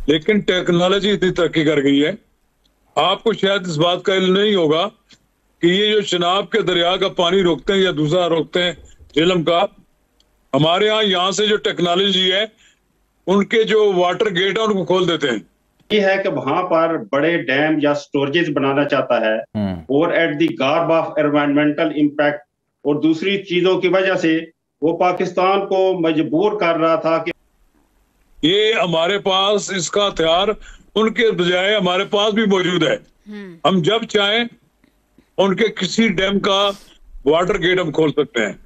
लेकिन टेक्नोलॉजी इतनी तरक्की कर गई है, आपको शायद इस बात का इल्म नहीं होगा कि ये जो चिनाब के दरिया का पानी रोकते हैं या दूसरा रोकते हैं झेलम का, हमारे यहाँ से जो टेक्नोलॉजी है उनके जो वाटर गेट है उनको खोल देते हैं। ये है कि वहां पर बड़े डैम या स्टोरेजेस बनाना चाहता है और at the garb of environmental impact और दूसरी चीजों की वजह से वो पाकिस्तान को मजबूर कर रहा था कि ये हमारे पास इसका हथियार उनके बजाय हमारे पास भी मौजूद है। हम जब चाहें उनके किसी डैम का वाटर गेट हम खोल सकते हैं।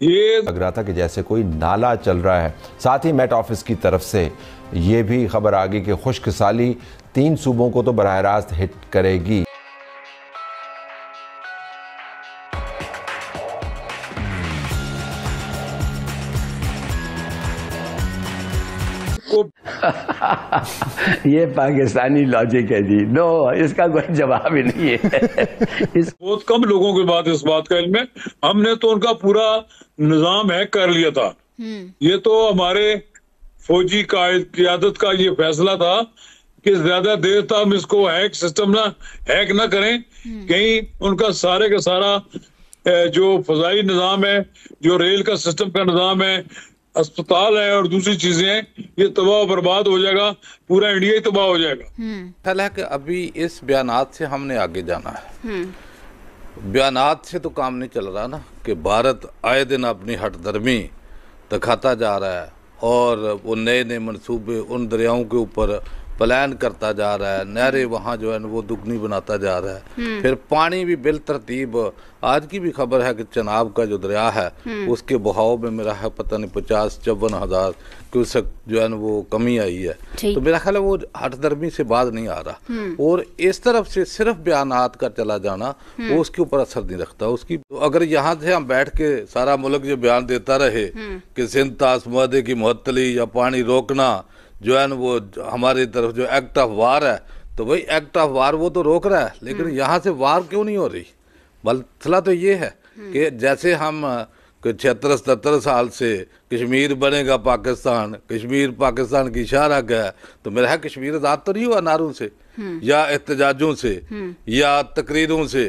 ये लग रहा था कि जैसे कोई नाला चल रहा है। साथ ही मेट ऑफिस की तरफ से ये भी खबर आ गई कि खुश्क साली 3 सूबों को तो बराह रास्त हिट करेगी। ये पाकिस्तानी लॉजिक है जी। नो, इसका कोई जवाब ही नहीं है। बहुत कम लोगों के बाद इस बात का इल्म है। हमने तो उनका पूरा निजाम हैक कर लिया था। ये तो हमारे फौजी क़यादत का ये फैसला था कि ज्यादा देर तक हम इसको हैक ना करें, कहीं उनका सारे का सारा जो फजाई निजाम है, जो रेल का सिस्टम का निजाम है, अस्पताल है और दूसरी चीजें हैं, ये तबाह बर्बाद हो जाएगा, पूरा इंडिया ही तबाह हो जाएगा। ख्याल है कि अभी इस बयानात से हमने आगे जाना है। बयानात से तो काम नहीं चल रहा ना, कि भारत आए दिन अपनी हठधर्मी दिखाता जा रहा है और वो नए नए मंसूबे उन दरियाओं के ऊपर प्लान करता जा रहा है, नहरें वहाँ जो है वो दुगनी बनाता जा रहा है। फिर पानी भी बिल तरतीब, आज की भी खबर है कि चनाब का जो दरिया है उसके बहाव में मेरा है पता नहीं 50-54 हज़ार क्यूसेक जो है वो कमी आई है। तो मेरा ख्याल है वो हठधर्मी से बात नहीं आ रहा, और इस तरफ से सिर्फ बयानात का चला जाना वो उसके ऊपर असर नहीं रखता उसकी। तो अगर यहाँ से हम बैठ के सारा मुल्क जो बयान देता रहे कि सिंध तास मुआहदे की मुअत्तली या पानी रोकना जो है वो हमारी तरफ जो एक्ट ऑफ वार है, तो भाई एक्ट ऑफ वार वो तो रोक रहा है, लेकिन यहाँ से वार क्यों नहीं हो रही? मसला तो ये है कि जैसे हम 76-77 साल से कश्मीर बनेगा पाकिस्तान, कश्मीर पाकिस्तान की इशारा है, तो मेरा है कश्मीर आज़ाद तो नहीं हुआ नारों से या एहतजाजों से या तकरीरों से।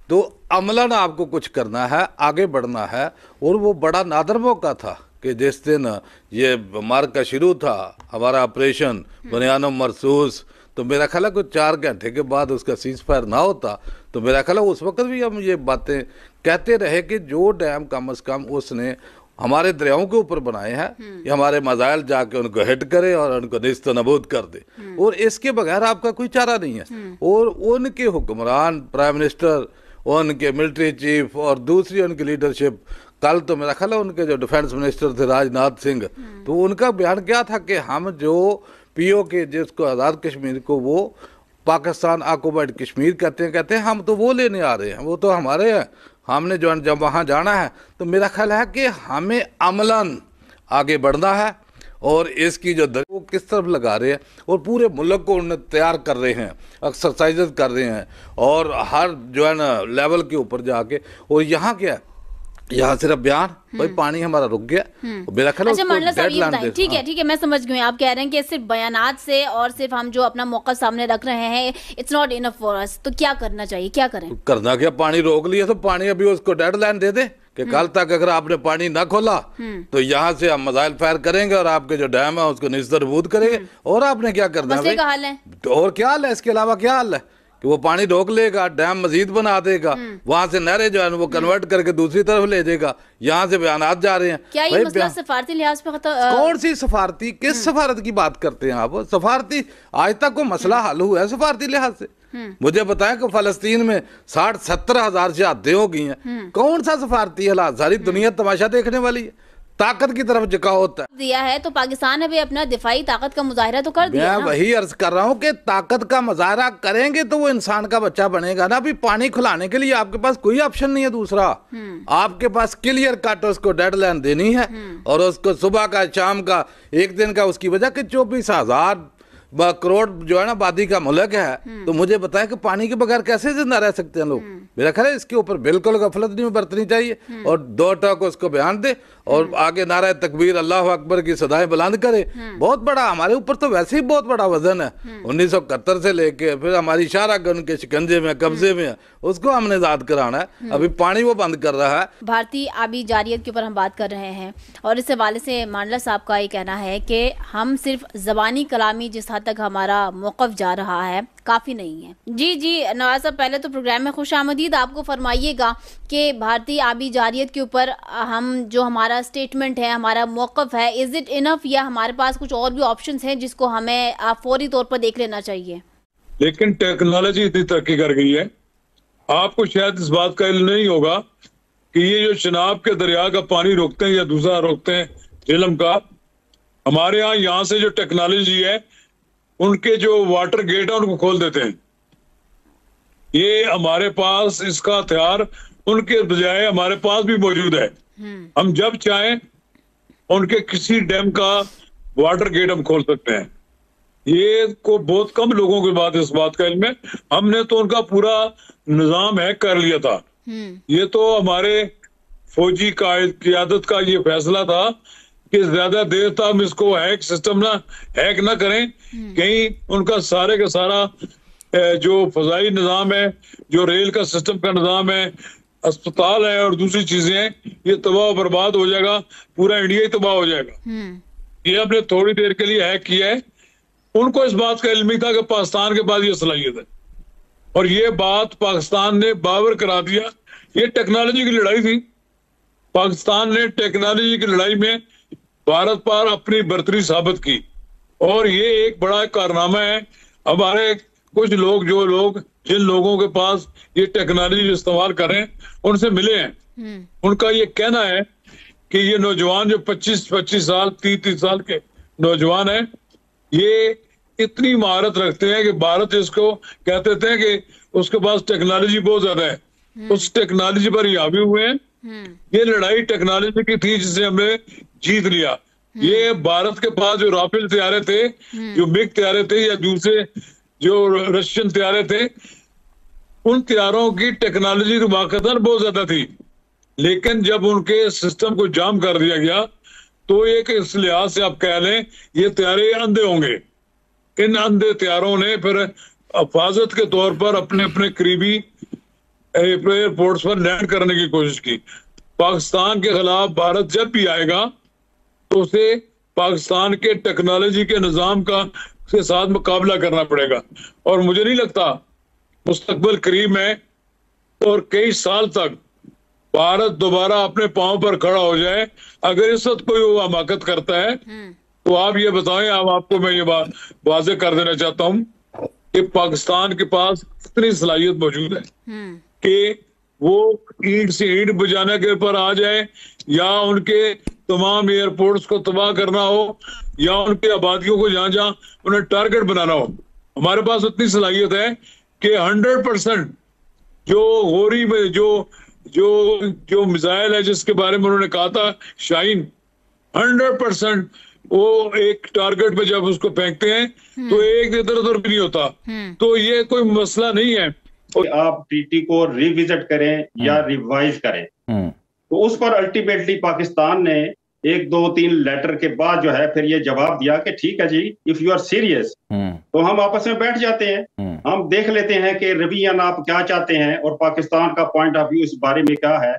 तो अमलन आपको कुछ करना है, आगे बढ़ना है, और वो बड़ा नादर मौका था कि जिस दिन ये मार्का शुरू था हमारा ऑपरेशन बुनियानो मरसूस, तो मेरा ख्याल है कुछ 4 घंटे के बाद उसका सीज फायर ना होता, तो मेरा ख्याल है उस वक्त भी हम ये बातें कहते रहे कि जो डैम कम अज़ कम उसने हमारे दरियाओं के ऊपर बनाए हैं, ये हमारे मज़ाइल जाके उनको हिट करे और उनको निस्त नबूद कर दे, और इसके बगैर आपका कोई चारा नहीं है। और उनके हुक्मरान, प्राइम मिनिस्टर, उनके मिलिट्री चीफ और दूसरी उनकी लीडरशिप, कल तो मेरा ख्याल है उनके जो डिफेंस मिनिस्टर थे राजनाथ सिंह, तो उनका बयान क्या था कि हम जो POK जिसको आज़ाद कश्मीर को वो पाकिस्तान ऑक्युपाइड कश्मीर कहते हैं हम तो वो लेने आ रहे हैं, वो तो हमारे हैं, हमने जो जब वहाँ जाना है। तो मेरा ख्याल है कि हमें अमलन आगे बढ़ना है, और इसकी जो वो किस तरफ लगा रहे हैं और पूरे मुल्क को उन्हें तैयार कर रहे हैं, एक्सरसाइजेज कर रहे हैं, और हर जो है ना लेवल के ऊपर जाके। और यहाँ क्या है, यहाँ सिर्फ बयान, भाई पानी हमारा रुक गया, मेरा ख्याल है। ठीक है, मैं समझ गई। आप कह रहे हैं कि सिर्फ बयानात से और सिर्फ हम जो अपना मौका सामने रख रहे हैं it's not enough for us, तो क्या करना चाहिए, क्या करें? करना क्या, पानी रोक लिया तो पानी अभी उसको डेडलाइन दे दे कि कल तक अगर आपने पानी ना खोला तो यहाँ से हम मिसाइल फायर करेंगे और आपके जो डैम है उसको निस्तरबूद करेंगे। और आपने क्या करना है, और क्या हाल है, इसके अलावा क्या हाल है कि वो पानी रोक लेगा, डैम मजीद बना देगा, वहां से नहरें जो है वो कन्वर्ट करके दूसरी तरफ ले जाएगा। यहाँ से बयानात जा रहे हैं। क्या ये मसला सफारती लिहाज पे कौन सी सफारती, किस सफारत की बात करते हैं आप? सफारती आज तक कोई मसला हल हुआ है सफारती लिहाज से? मुझे बताया कि फलस्तीन में 60-70 हज़ार शहादतें हो गई हैं, कौन सा सफारती हालात? सारी दुनिया तमाशा देखने वाली है, ताकत की तरफ झुकाव होता है। दिया है तो पाकिस्तान ने भी अपना दिफाई ताकत का मुजाहरा तो कर दिया। मैं वही अर्ज कर रहा हूँ कि ताकत का मुजाहरा करेंगे तो वो इंसान का बच्चा बनेगा ना। अभी पानी खुलाने के लिए आपके पास कोई ऑप्शन नहीं है दूसरा, आपके पास क्लियर कट उसको डेडलाइन देनी है, और उसको सुबह का शाम का एक दिन का उसकी वजह कि 24,000 करोड़ जो है ना आबादी का मुल्क है, तो मुझे बताएं कि पानी के बगैर कैसे जिंदा रह सकते हैं लोग। मेरा ख्याल है इसके ऊपर बिल्कुल गफलत नहीं बरतनी चाहिए और 2 टक उसको बयान दे और आगे नारा तकबीर अल्लाह अकबर की सदाएं बुलंद करे। बहुत बड़ा हमारे ऊपर तो वैसे ही बहुत बड़ा वजन है, 1971 से लेके फिर हमारी शाहरा गन के शिकंजे में कब्जे में है, उसको हमने आजाद कराना है। अभी पानी वो बंद कर रहा है। भारतीय आबी जारियत के ऊपर हम बात कर रहे हैं और इस हवाले से मांडला साहब का ये कहना है कि हम सिर्फ ज़बानी कलामी जिस हद तक हमारा मौक़िफ़ जा रहा है काफ़ी नहीं है। जी नवाज साहब, पहले तो प्रोग्राम में खुशामदीद। आपको फरमाइएगा कि भारतीय आबी जारियत के ऊपर हम जो हमारा स्टेटमेंट है, हमारा मौक़िफ़ है, इज़ इट इनफ या हमारे पास कुछ और भी ऑप्शंस हैं जिसको हमें फौरी तौर पर देख लेना चाहिए? लेकिन टेक्नोलॉजी इतनी तरक्की कर गई है, आपको शायद इस बात का इल्म नहीं होगा कि ये जो चिनाब के दरिया का पानी रोकते हैं या दूसरा रोकते हैं झेलम का, हमारे यहाँ से जो टेक्नोलॉजी है उनके जो वाटर गेट है उनको खोल देते हैं। ये हमारे पास इसका हथियार उनके बजाय हमारे पास भी मौजूद है। हम जब चाहें उनके किसी डैम का वाटर गेट हम खोल सकते हैं। ये को बहुत कम लोगों के बाद इस बात का इल्म है। हमने तो उनका पूरा निजाम हैक कर लिया था। ये तो हमारे फौजी क़यादत का ये फैसला था कि ज्यादा देर तक हम इसको हैक ना करें, कहीं उनका सारे का सारा जो फजाई निजाम है, जो रेल का सिस्टम का निजाम है, अस्पताल है और दूसरी चीजें हैं, ये तबाह बर्बाद हो जाएगा, पूरा इंडिया ही तबाह हो जाएगा। ये हमने थोड़ी देर के लिए हैक किया है। उनको इस बात का इल्म था कि पाकिस्तान के पास ये सलाहियत है और ये बात पाकिस्तान ने बावर करा दिया। ये टेक्नोलॉजी की लड़ाई थी। पाकिस्तान ने टेक्नोलॉजी की लड़ाई में भारत पर अपनी बर्तरी साबित की और ये एक बड़ा कारनामा है। हमारे कुछ लोग जिन लोगों के पास ये टेक्नोलॉजी इस्तेमाल करें उनसे मिले हैं, उनका ये कहना है कि ये नौजवान जो 25-25 साल 30-30 साल के नौजवान हैं, ये इतनी महारत रखते हैं कि भारत इसको कहते थे कि उसके पास टेक्नोलॉजी बहुत ज्यादा है, उस टेक्नोलॉजी पर ही हावी हुए हैं। ये लड़ाई टेक्नोलॉजी की थी जिसे हमने जीत लिया। ये भारत के पास जो राफेल तैयारे थे, जो मिग तैयारे थे या दूसरे जो रशियन तैयारे थे, उन तैयारों की टेक्नोलॉजी की वाकईतन बहुत ज्यादा थी, लेकिन जब उनके सिस्टम को जाम कर दिया गया तो एक इस लिहाज से आप कह लें ये तैयारे अंधे होंगे। इन अंधे तैयारों ने फिर हिफाजत के तौर पर अपने अपने करीबी एयरपोर्ट्स पर लैंड करने की कोशिश की। पाकिस्तान के खिलाफ भारत जब भी आएगा तो उसे पाकिस्तान के टेक्नोलॉजी के निजाम के साथ मुकाबला करना पड़ेगा और मुझे नहीं लगता मुस्तकबिल करीब में और कई साल तक भारत दोबारा अपने पांव पर खड़ा हो जाए। अगर इस वक्त कोई वो हमाकत करता है तो आप ये बताएं, आपको मैं ये बात वाज़ेह कर देना चाहता हूं कि पाकिस्तान के पास इतनी सलाहियत मौजूद है कि वो ईंट से ईंट बजाने के ऊपर आ जाए या उनके तमाम एयरपोर्ट्स को तबाह करना हो या उनकी आबादियों को जहां जहां उन्हें टारगेट बनाना हो। हमारे पास इतनी सलाहियत है कि 100% जो गोरी में जो मिसाइल है जिसके बारे में उन्होंने कहा था शाहीन, 100% वो एक टारगेट पे जब उसको फेंकते हैं तो एक इधर उधर भी नहीं होता। तो ये कोई मसला नहीं है। आप ट्रीटी को रिविजिट करें या रिवाइज करें, तो उस पर अल्टीमेटली पाकिस्तान ने 1-2-3 लेटर के बाद जो है फिर ये जवाब दिया कि ठीक है जी, इफ यू आर सीरियस तो हम आपस में बैठ जाते हैं, हम देख लेते हैं कि रवैया आप क्या चाहते हैं और पाकिस्तान का पॉइंट ऑफ व्यू इस बारे में क्या है।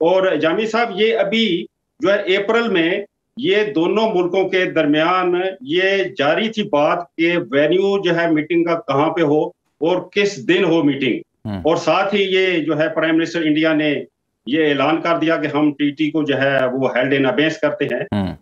और जामी साहब, ये अभी जो है अप्रैल में ये दोनों मुल्कों के दरमियान ये जारी थी बात कि वेन्यू जो है मीटिंग का कहाँ पे हो और किस दिन हो मीटिंग, और साथ ही ये जो है प्राइम मिनिस्टर इंडिया ने ये ऐलान कर दिया कि हम टीटी को जो है वो हेल्ड इन अबेंस करते हैं।